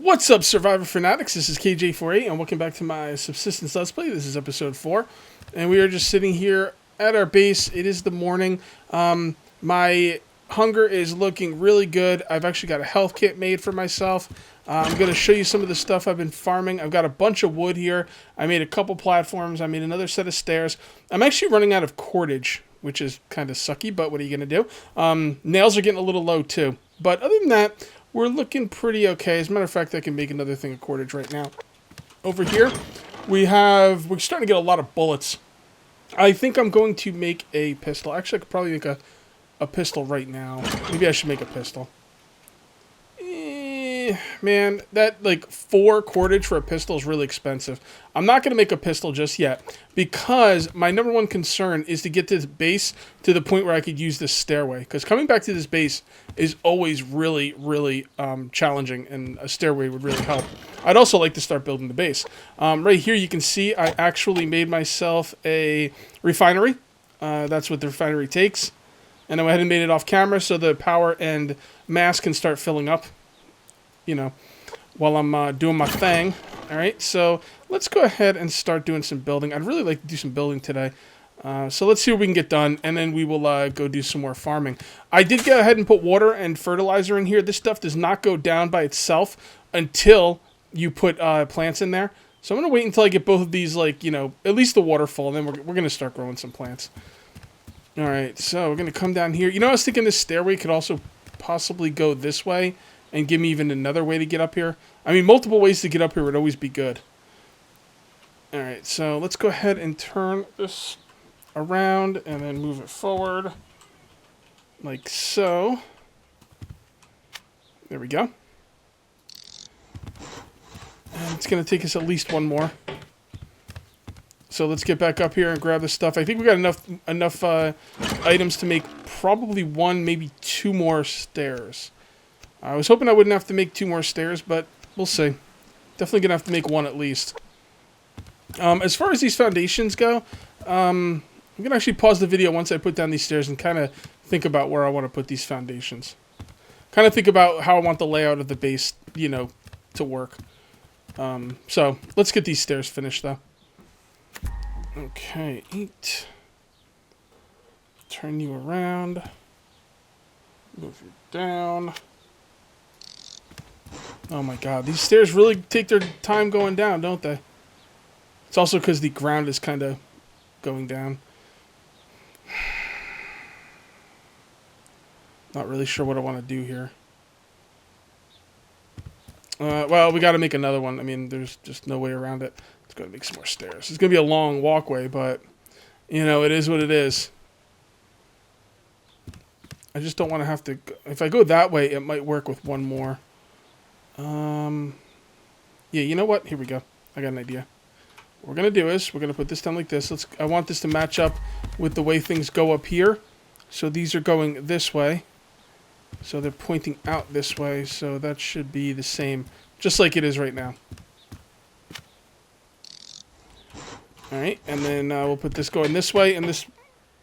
What's up, Survivor Fanatics? This is KJ48, and welcome back to my Subsistence Let's Play. This is episode 4, and we are just sitting here at our base. It is the morning. My hunger is looking really good. I've actually got a health kit made for myself. I'm going to show you some of the stuff I've been farming. I've got a bunch of wood here. I made a couple platforms. I made another set of stairs. I'm actually running out of cordage, which is kind of sucky, but what are you going to do? Nails are getting a little low, too. But other than that, we're looking pretty okay. As a matter of fact, I can make another thing of cordage right now. Over here, we're starting to get a lot of bullets. I think I'm going to make a pistol. Actually, I could probably make a pistol right now. Maybe I should make a pistol. Man, that, 4 cordage for a pistol is really expensive. I'm not going to make a pistol just yet, because my number one concern is to get to this base to the point where I could use this stairway. Because coming back to this base is always really, really challenging, and a stairway would really help. I'd also like to start building the base. Right here you can see I actually made myself a refinery. That's what the refinery takes. And I went ahead and made it off camera so the power and mass can start filling up, you know, while I'm doing my thing. Alright, so let's go ahead and start doing some building. I'd really like to do some building today. So let's see what we can get done, and then we will go do some more farming. I did go ahead and put water and fertilizer in here. This stuff does not go down by itself until you put plants in there. So I'm going to wait until I get both of these, at least the waterfall, and then we're going to start growing some plants. Alright, so we're going to come down here. You know, I was thinking this stairway could also possibly go this way and give me even another way to get up here. I mean, multiple ways to get up here would always be good. Alright, so let's go ahead and turn this around and then move it forward. Like so. There we go. And it's going to take us at least one more. So let's get back up here and grab this stuff. I think we got enough items to make probably 1, maybe 2 more stairs. I was hoping I wouldn't have to make 2 more stairs, but we'll see. Definitely going to have to make 1 at least. As far as these foundations go, I'm going to actually pause the video once I put down these stairs and kind of think about where I want to put these foundations. Kind of think about how I want the layout of the base, to work. So let's get these stairs finished, though. Okay, 8. Turn you around. Move you down. Oh my god, these stairs really take their time going down, don't they? It's also because the ground is kind of going down. Not really sure what I want to do here. Well, we got to make another one. I mean, there's just no way around it. Let's go make some more stairs. It's going to be a long walkway, but, it is what it is. I just don't want to have to... If I go that way, it might work with 1 more. Yeah, you know what? Here we go. I got an idea. What we're going to do is, we're going to put this down like this. I want this to match up with the way things go up here. So these are going this way. So they're pointing out this way. So that should be the same, just like it is right now. Alright, and then we'll put this going this way. And this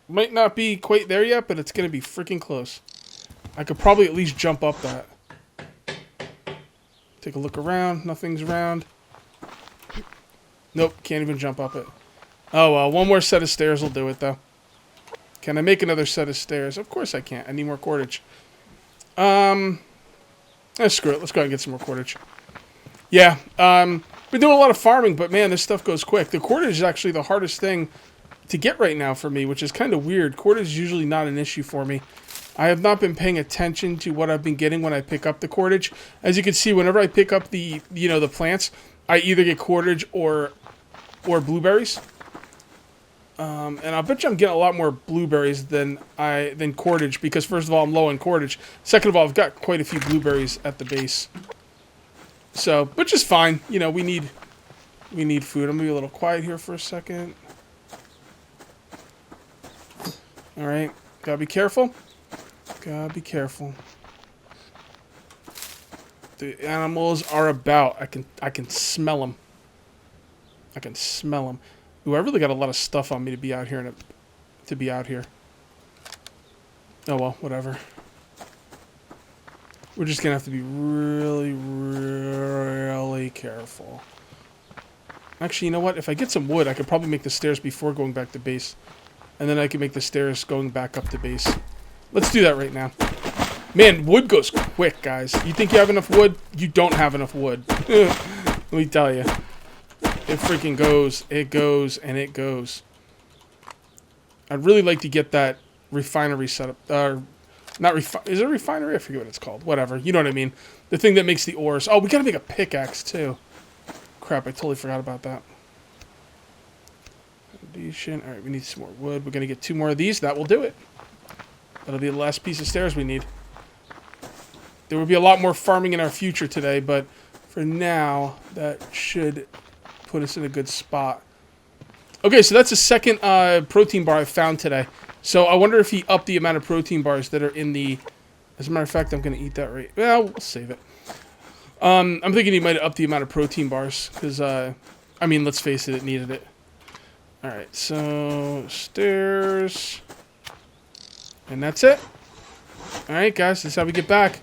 might not be quite there yet, but it's going to be freaking close. I could probably at least jump up that. Take a look around. Nothing's around. Nope, can't even jump up it. Oh, well, 1 more set of stairs will do it, though. Can I make another set of stairs? Of course I can't. I need more cordage. Screw it. Let's go ahead and get some more cordage. Yeah, been doing a lot of farming, but man, this stuff goes quick. The cordage is actually the hardest thing to get right now for me, which is kind of weird. Cordage is usually not an issue for me. I have not been paying attention to what I've been getting when I pick up the cordage. As you can see, whenever I pick up the plants, I either get cordage or blueberries. And I'll bet you I'm getting a lot more blueberries than cordage, because first of all, I'm low on cordage. Second of all, I've got quite a few blueberries at the base. So, which is fine. We need food. I'm gonna be a little quiet here for a second. All right, gotta be careful. Gotta be careful. The animals are about. I can smell them. I can smell them. Ooh, I really got a lot of stuff on me to be out here Oh well, whatever. We're just going to have to be really, really careful. Actually, you know what? If I get some wood, I could probably make the stairs before going back to base. And then I can make the stairs going back up to base. Let's do that right now. Man, wood goes quick, guys. You think you have enough wood? You don't have enough wood. Let me tell you. It freaking goes. It goes, and it goes. I'd really like to get that refinery set up. Is it a refinery? I forget what it's called. Whatever. You know what I mean. The thing that makes the ores. Oh, we gotta make a pickaxe, too. Crap, I totally forgot about that. Foundation. Alright, we need some more wood. We're gonna get 2 more of these. That will do it. That'll be the last piece of stairs we need. There will be a lot more farming in our future today, but for now, that should put us in a good spot. Okay, so that's the second protein bar I found today. So I wonder if he upped the amount of protein bars that are in the... As a matter of fact, I'm going to eat that right... Well, we'll save it. I'm thinking he might have upped the amount of protein bars, because, I mean, let's face it, it needed it. Alright, so... Stairs... And that's it. Alright, guys, that's how we get back.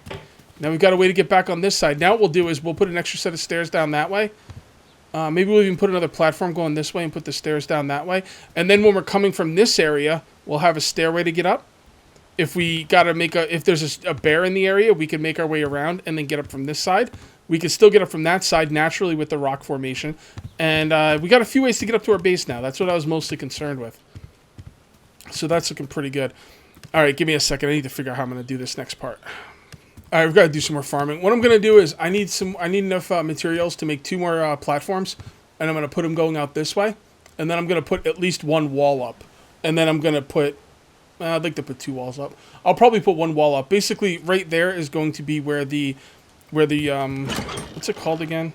Now we've got a way to get back on this side. Now what we'll do is we'll put an extra set of stairs down that way. Maybe we'll even put another platform going this way and put the stairs down that way. And then when we're coming from this area, we'll have a stairway to get up. If we gotta make if there's a bear in the area, we can make our way around and then get up from this side. We can still get up from that side naturally with the rock formation. And we got a few ways to get up to our base now. That's what I was mostly concerned with. So that's looking pretty good. Alright, give me a second. I need to figure out how I'm going to do this next part. Alright, we've got to do some more farming. What I'm going to do is I need enough materials to make 2 more platforms. And I'm going to put them going out this way. And then I'm going to put at least 1 wall up. And then I'm going to put... I'd like to put 2 walls up. I'll probably put 1 wall up. Basically, right there is going to be where the what's it called again?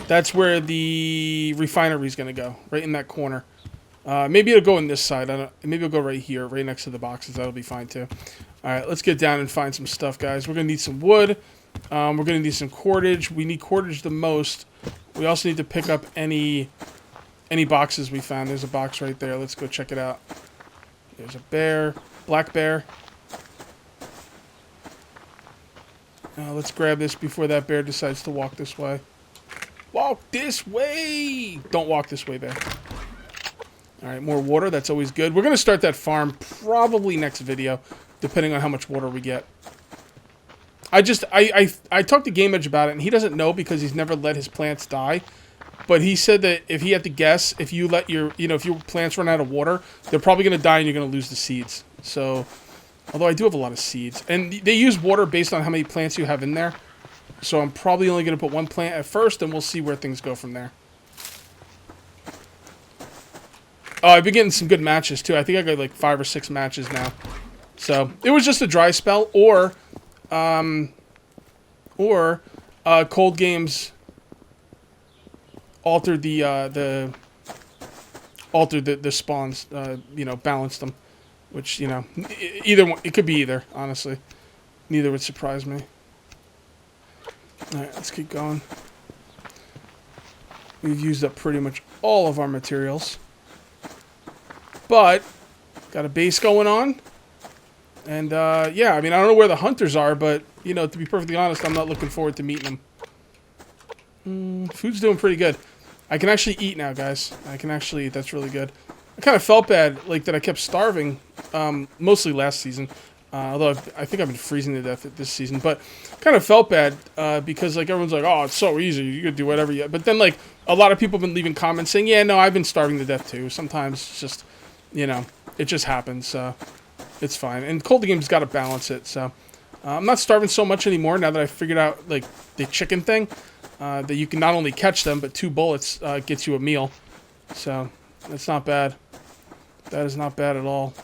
That's where the refinery is going to go. Right in that corner. Maybe it'll go on this side. Maybe it'll go right here, right next to the boxes. That'll be fine too. Alright, let's get down and find some stuff, guys. We're going to need some wood. We're going to need some cordage. We need cordage the most. We also need to pick up any boxes we found. There's a box right there. Let's go check it out. There's a bear. Black bear. Let's grab this before that bear decides to walk this way. Walk this way! Don't walk this way, bear. Alright, more water. That's always good. We're going to start that farm probably next video, depending on how much water we get. I talked to Game Edge about it, and he doesn't know because he's never let his plants die. But he said that if he had to guess, if you let if your plants run out of water, they're probably going to die and you're going to lose the seeds. So, although I do have a lot of seeds. And they use water based on how many plants you have in there. So I'm probably only going to put 1 plant at first, and we'll see where things go from there. I've been getting some good matches, too. I think I got like 5 or 6 matches now. So, it was just a dry spell, or cold games altered the spawns, balanced them. Which, either one, it could be either, honestly. Neither would surprise me. Alright, let's keep going. We've used up pretty much all of our materials. But, got a base going on. And, yeah, I mean, I don't know where the hunters are, but, to be perfectly honest, I'm not looking forward to meeting them. Food's doing pretty good. I can actually eat now, guys. I can actually eat. That's really good. I kind of felt bad, that I kept starving, mostly last season. Although I think I've been freezing to death this season. But kind of felt bad because, everyone's like, oh, it's so easy. You can do whatever you... But then, a lot of people have been leaving comments saying, yeah, no, I've been starving to death, too. Sometimes it's just... it just happens, so it's fine. And Cold Game's got to balance it, so I'm not starving so much anymore now that I figured out, the chicken thing, that you can not only catch them, but 2 bullets gets you a meal. So, that's not bad. That is not bad at all.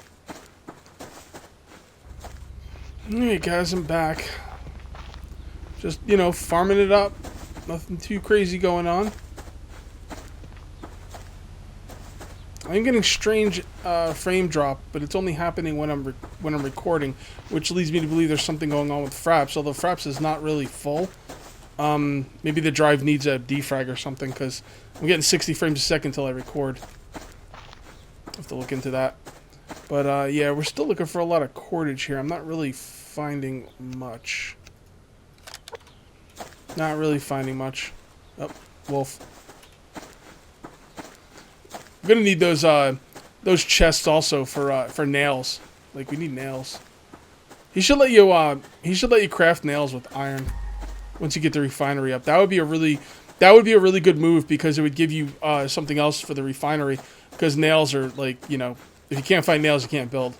Alright, guys, I'm back. Just, farming it up. Nothing too crazy going on. I'm getting strange frame drop, but it's only happening when I'm recording, which leads me to believe there's something going on with Fraps, although Fraps is not really full. Maybe the drive needs a defrag or something, because I'm getting 60 frames a second until I record. I'll have to look into that. But, yeah, we're still looking for a lot of cordage here. I'm not really finding much. Not really finding much. Oh, wolf. I'm gonna need those chests also for nails. Like we need nails. He should let you craft nails with iron once you get the refinery up. That would be a really good move because it would give you something else for the refinery. Because nails are like, you know, if you can't find nails, you can't build.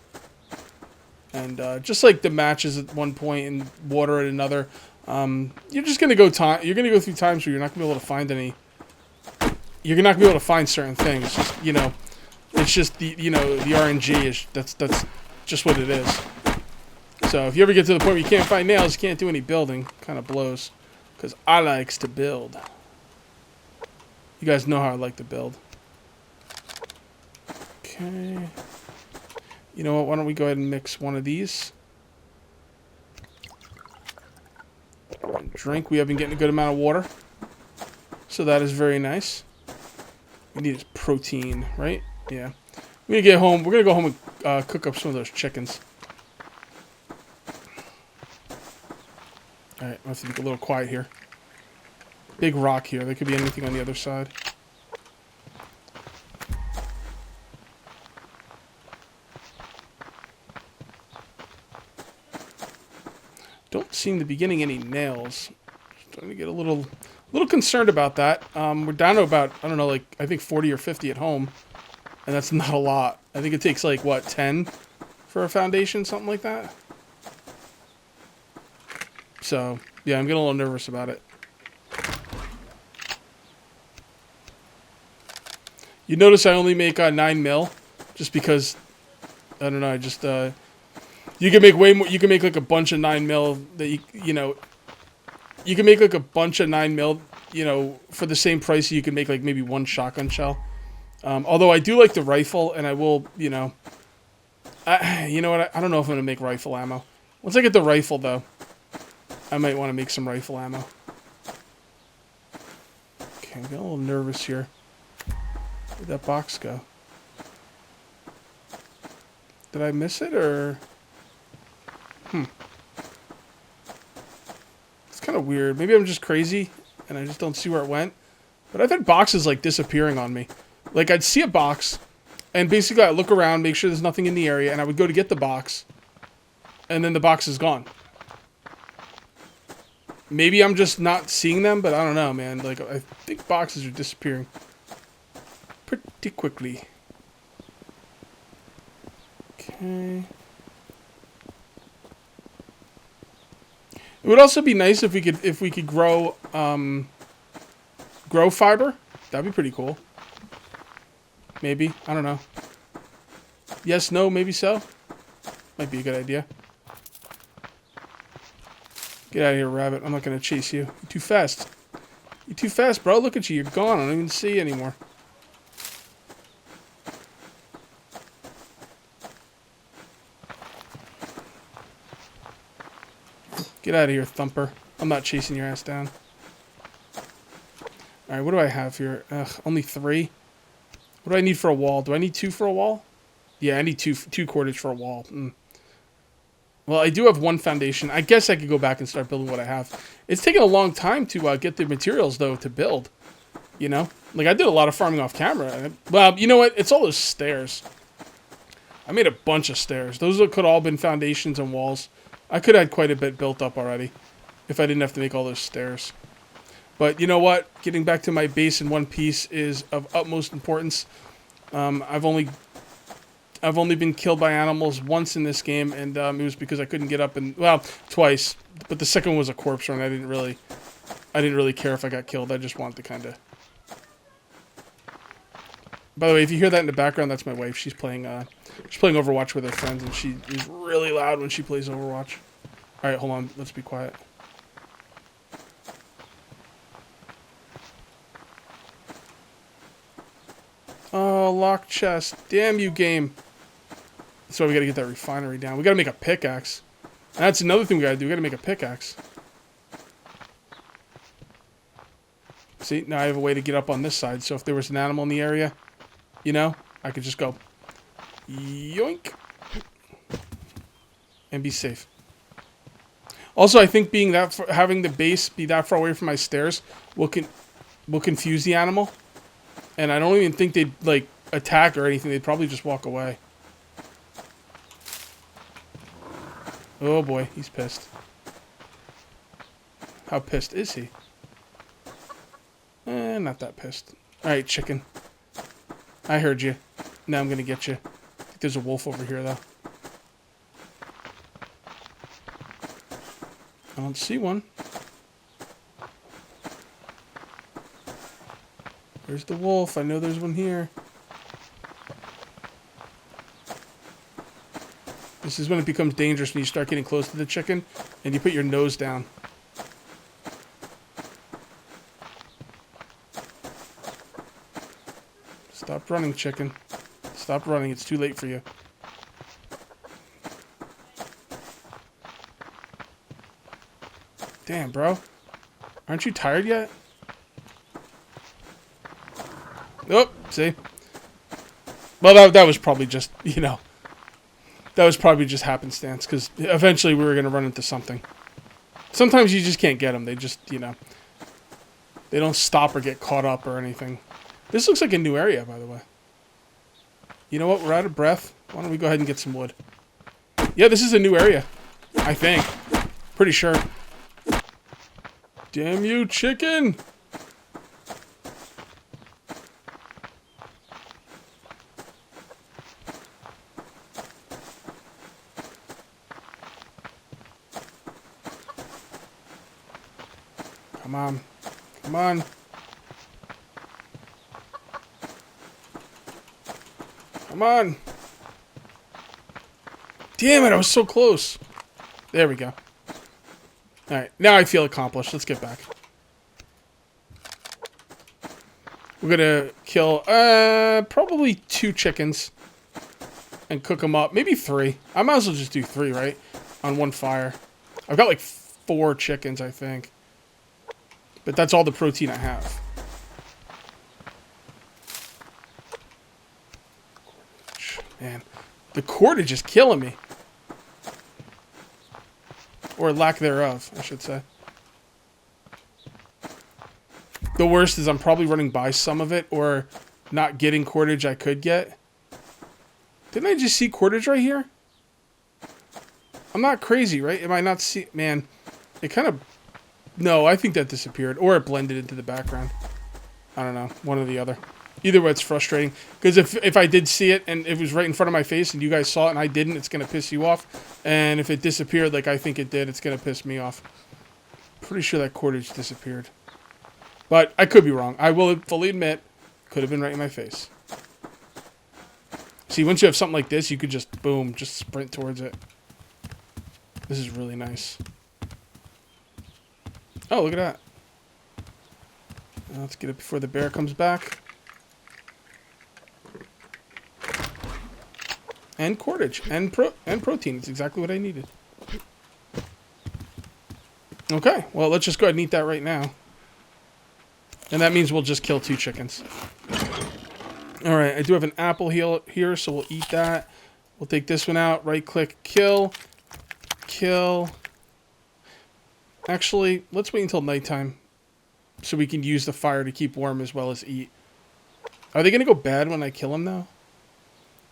And just like the matches at one point and water at another, you're just gonna go through times where you're not gonna be able to find any. You're not gonna be able to find certain things. Just, you know, it's just the RNG is that's just what it is. So if you ever get to the point where you can't find nails, you can't do any building. Kind of blows, because I likes to build. You guys know how I like to build. Okay. You know what? Why don't we go ahead and mix one of these? Drink. We have been getting a good amount of water, so that is very nice. We need is protein, right? Yeah. We're gonna get home. We're gonna go home and cook up some of those chickens. All right, I have to be a little quiet here. Big rock here. There could be anything on the other side. Don't seem to be getting any nails. Starting to get a little concerned about that. We're down to about, I don't know, like I think 40 or 50 at home, and that's not a lot. I think it takes like what, 10 for a foundation, something like that. So yeah, I'm getting a little nervous about it. You notice I only make 9 mil, just because I don't know. I just you can make way more. You can make like a bunch of 9 mil that you know. You can make like a bunch of 9 mil, you know, for the same price. You can make like maybe one shotgun shell. Although I do like the rifle, and I will, you know. You know what? I don't know if I'm gonna make rifle ammo. Once I get the rifle, though, I might want to make some rifle ammo. Okay, I'm getting a little nervous here. Where'd that box go? Did I miss it, or? It's kind of weird. Maybe I'm just crazy, and I just don't see where it went. But I've had boxes, like, disappearing on me. Like, I'd see a box, and basically I'd look around, make sure there's nothing in the area, and I would go to get the box, and then the box is gone. Maybe I'm just not seeing them, but I don't know, man. Like, I think boxes are disappearing pretty quickly. Okay. It would also be nice if we could grow fiber. That'd be pretty cool. Maybe. I don't know. Yes, no, maybe so. Might be a good idea. Get out of here, rabbit. I'm not going to chase you. You're too fast. You're too fast, bro. Look at you. You're gone. I don't even see you anymore. Get out of here, Thumper. I'm not chasing your ass down. Alright, what do I have here? Ugh, only 3. What do I need for a wall? Do I need 2 for a wall? Yeah, I need 2 cordage for a wall. Well, I do have 1 foundation. I guess I could go back and start building what I have. It's taken a long time to get the materials, though, to build. You know? Like, I did a lot of farming off camera. Well, you know what? It's all those stairs. I made a bunch of stairs. Those could have all been foundations and walls. I could have had quite a bit built up already if I didn't have to make all those stairs. But you know what? Getting back to my base in one piece is of utmost importance. I've only been killed by animals once in this game, and it was because I couldn't get up and, well, twice. But the second one was a corpse run. I didn't really care if I got killed. I just wanted to kind of. By the way, if you hear that in the background, that's my wife. She's playing Overwatch with her friends, and she is really loud when she plays Overwatch. All right, hold on. Let's be quiet. Oh, locked chest. Damn you, game. That's why we gotta get that refinery down. We gotta make a pickaxe. And that's another thing we gotta do. We gotta make a pickaxe. See, now I have a way to get up on this side. So if there was an animal in the area, you know, I could just go yoink and be safe. Also, I think being that having the base be that far away from my stairs will confuse the animal, and I don't even think they'd like attack or anything. They'd probably just walk away. Oh boy, he's pissed. How pissed is he? Not that pissed. All right, chicken. I heard you. Now I'm gonna get you. I think there's a wolf over here though. I don't see one. There's the wolf. I know there's one here. This is when it becomes dangerous, when you start getting close to the chicken and you put your nose down. Stop running, chicken. Stop running. It's too late for you. Damn, bro. Aren't you tired yet? Oh, see? Well, that was probably just, you know, that was probably just happenstance, because eventually we were going to run into something. Sometimes you just can't get them. They just, you know, they don't stop or get caught up or anything. This looks like a new area, by the way. You know what? We're out of breath. Why don't we go ahead and get some wood? Yeah, this is a new area. I think. Pretty sure. Damn you, chicken! Come on. Come on. Come on. Damn it, I was so close. There we go. Alright, now I feel accomplished. Let's get back. We're gonna kill, probably 2 chickens. And cook them up. Maybe 3. I might as well just do 3, right? On one fire. I've got like 4 chickens, I think. But that's all the protein I have. Man, the cordage is killing me. Or lack thereof, I should say. The worst is I'm probably running by some of it or not getting cordage I could get. Didn't I just see cordage right here? I'm not crazy, right? Am I not see? Man, it kind of... No, I think that disappeared. Or it blended into the background. I don't know. One or the other. Either way, it's frustrating. Because if I did see it and it was right in front of my face and you guys saw it and I didn't, it's going to piss you off. And if it disappeared like I think it did, it's going to piss me off. Pretty sure that cordage disappeared. But I could be wrong. I will fully admit, could have been right in my face. See, once you have something like this, you could just, boom, just sprint towards it. This is really nice. Oh, look at that. Let's get it before the bear comes back. And cordage. And protein. It's exactly what I needed. Okay. Well, let's just go ahead and eat that right now. And that means we'll just kill 2 chickens. Alright, I do have an apple here, so we'll eat that. We'll take this one out. Right-click, kill. Kill. Actually, let's wait until nighttime. So we can use the fire to keep warm as well as eat. Are they going to go bad when I kill them, though?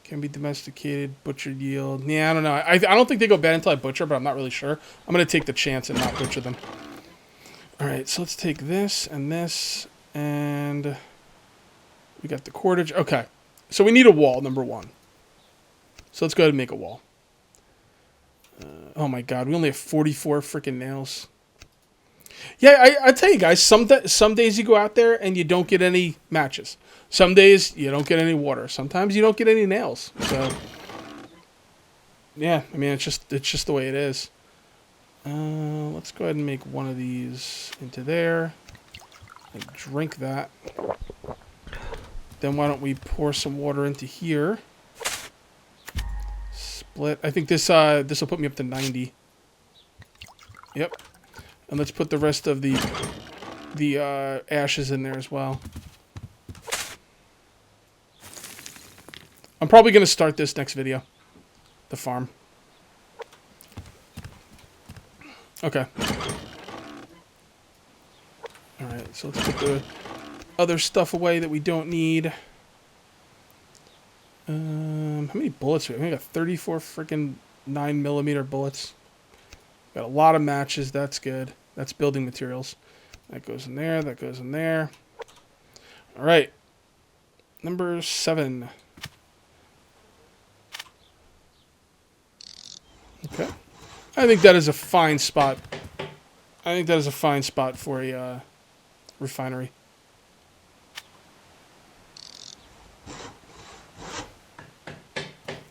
Can be domesticated, butchered yield. Yeah, I don't know. I don't think they go bad until I butcher, but I'm not really sure. I'm going to take the chance and not butcher them. Alright, so let's take this, and we got the cordage. Okay, so we need a wall, number 1. So let's go ahead and make a wall. Oh my god, we only have 44 freaking nails. Yeah, I tell you guys, some days you go out there and you don't get any matches. Some days you don't get any water. Sometimes you don't get any nails. So yeah, I mean it's just the way it is. Let's go ahead and make one of these into there. And drink that. Then why don't we pour some water into here? Split. I think this will put me up to 90. Yep. And let's put the rest of the ashes in there as well. I'm probably going to start this next video. The farm. Okay. Alright, so let's put the other stuff away that we don't need. How many bullets do we have? We got 34 freaking 9mm bullets. Got a lot of matches. That's good. That's building materials. That goes in there. That goes in there. Alright. Number 7. Okay. I think that is a fine spot. I think that is a fine spot for a refinery.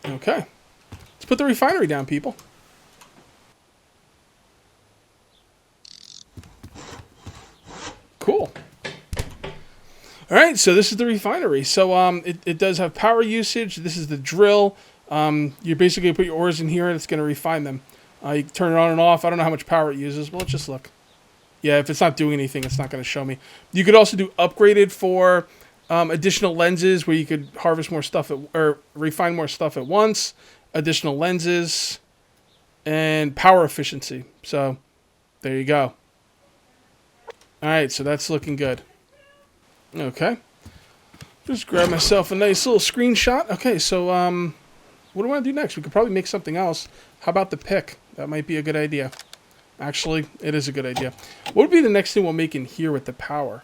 Okay. Let's put the refinery down, people. Cool. All right, so this is the refinery. So it does have power usage. This is the drill. You basically put your ores in here, and it's going to refine them. You turn it on and off. I don't know how much power it uses. Well, let's just look. Yeah, if it's not doing anything, it's not going to show me. You could also do upgraded for additional lenses, where you could harvest more stuff or refine more stuff at once. Additional lenses and power efficiency. So there you go. All right, so that's looking good. Okay. Just grab myself a nice little screenshot. Okay, so what do I want to do next? We could probably make something else. How about the pick? That might be a good idea. Actually, it is a good idea. What would be the next thing we'll make in here with the power?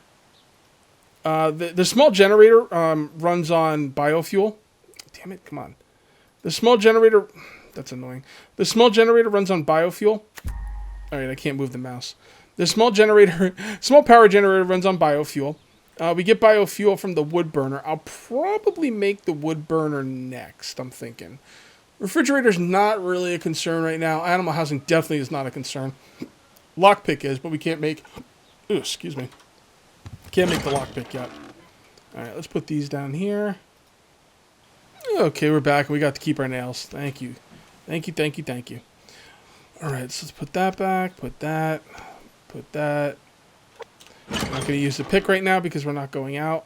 The small generator runs on biofuel. Damn it, come on. The small generator... That's annoying. The small generator runs on biofuel. Alright, I can't move the mouse. The small power generator runs on biofuel. We get biofuel from the wood burner. I'll probably make the wood burner next, I'm thinking. Refrigerator's not really a concern right now. Animal housing definitely is not a concern. Lockpick is, but we can't make... Ooh, excuse me. Can't make the lockpick yet. Alright, let's put these down here. Okay, we're back. We got to keep our nails. Thank you. Thank you, thank you, thank you. Alright, so let's put that back. Put that. Put that. I'm not going to use the pick right now because we're not going out.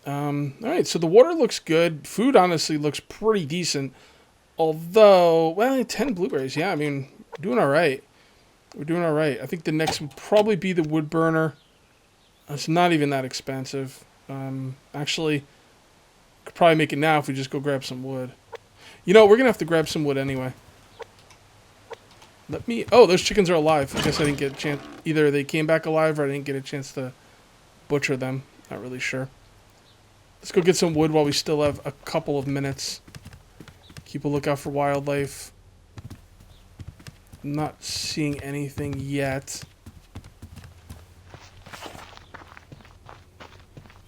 Alright, so the water looks good. Food, honestly, looks pretty decent. Although, well, 10 blueberries. Yeah, I mean, we're doing alright. We're doing alright. I think the next would probably be the wood burner. It's not even that expensive. Actually, could probably make it now if we just go grab some wood. You know, we're going to have to grab some wood anyway. Let me... Oh, those chickens are alive. I guess I didn't get a chance... Either they came back alive or I didn't get a chance to butcher them. Not really sure. Let's go get some wood while we still have a couple of minutes. Keep a lookout for wildlife. I'm not seeing anything yet.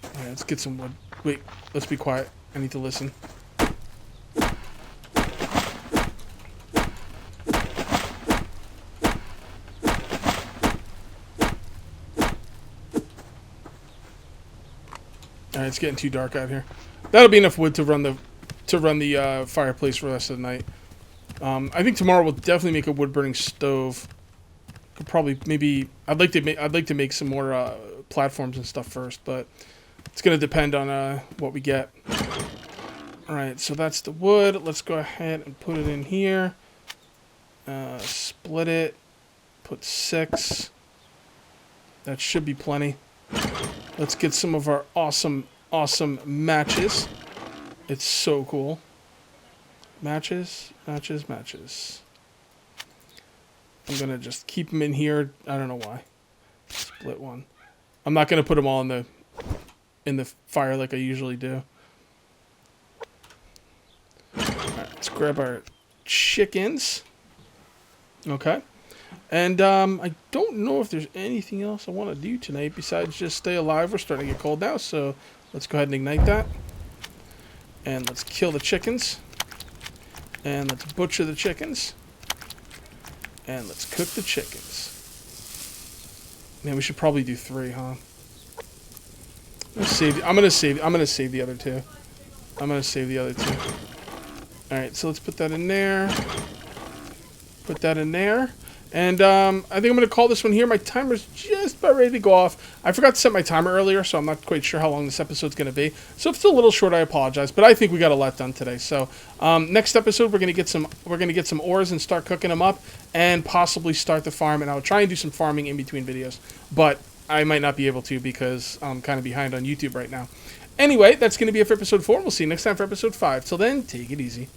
Alright, let's get some wood. Wait, let's be quiet. I need to listen. Alright, it's getting too dark out here. That'll be enough wood to run the fireplace for the rest of the night. I think tomorrow we'll definitely make a wood burning stove. Could probably maybe I'd like to make some more platforms and stuff first, but it's gonna depend on what we get. All right, so that's the wood. Let's go ahead and put it in here. Split it. Put 6. That should be plenty. Let's get some of our awesome matches. It's so cool. Matches, matches, matches. I'm gonna just keep them in here. I don't know why. Split one. I'm not gonna put them all in the fire like I usually do. Alright, let's grab our chickens. Okay. And I don't know if there's anything else I want to do tonight besides just stay alive. We're starting to get cold now, so let's go ahead and ignite that. And let's kill the chickens. And let's butcher the chickens. And let's cook the chickens. Man, we should probably do 3, huh? I'm gonna save the other 2. I'm gonna save the other 2. Alright, so let's put that in there. Put that in there. And I think I'm going to call this one here. My timer's just about ready to go off. I forgot to set my timer earlier, so I'm not quite sure how long this episode's going to be. So if it's a little short, I apologize. But I think we got a lot done today. So next episode, we're going to get some ores and start cooking them up, and possibly start the farm. And I'll try and do some farming in between videos, but I might not be able to because I'm kind of behind on YouTube right now. Anyway, that's going to be it for episode 4. We'll see you next time for episode 5. Till then, take it easy.